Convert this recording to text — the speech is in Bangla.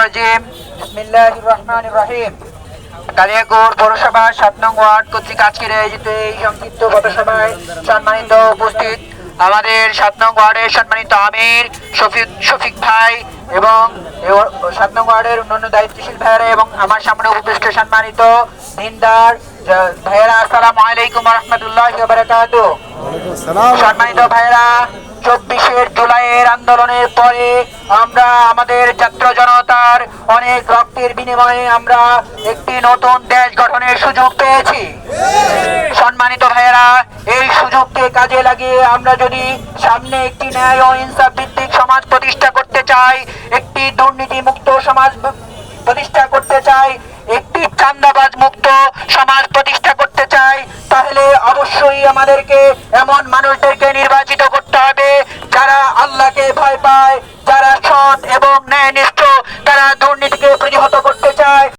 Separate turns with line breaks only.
রাজিম বিসমিল্লাহির রহমানির রহিম। কালিয়াকৈর পৌরসভা ৭ নং ওয়ার্ড কর্তৃক আজকের আয়োজিত এই সংক্ষিপ্ত পথসভায় সম্মানিত উপস্থিত আমাদের ৭ নং ওয়ার্ডের সম্মানিত আমির শফিক ভাই এবং ৭ নং ওয়ার্ডের অন্যান্য দায়িত্বশীল ভাইয়েরা এবং আমার সামনে উপস্থিত সম্মানিত দিনদার ভাইয়েরা, আসসালামু আলাইকুম ওয়া রাহমাতুল্লাহি ওয়া বারাকাতুহু। সম্মানিত ভাইয়েরা, ২৪ জুলাইয়ের আন্দোলনের পরে আমরা আমাদের ছাত্র জনতার অনেক রক্তের বিনিময়ে আমরা একটি নতুন দেশ গঠনের সুযোগ পেয়েছি। সম্মানিত ভাইয়েরা, এই সুযোগকে কাজে লাগিয়ে আমরা যদি সামনে একটি ন্যায় ও ইনসাফ ভিত্তিক সমাজ প্রতিষ্ঠা করতে চাই, একটি দুর্নীতি মুক্ত সমাজ প্রতিষ্ঠা করতে চাই, একটি চাঁদাবাজ মুক্ত সমাজ প্রতিষ্ঠা করতে চাই, তাহলে অবশ্যই আমাদেরকে এমন মানুষদেরকে নির্বাচিত করতে হবে যারা আল্লাহকে ভয় পায়,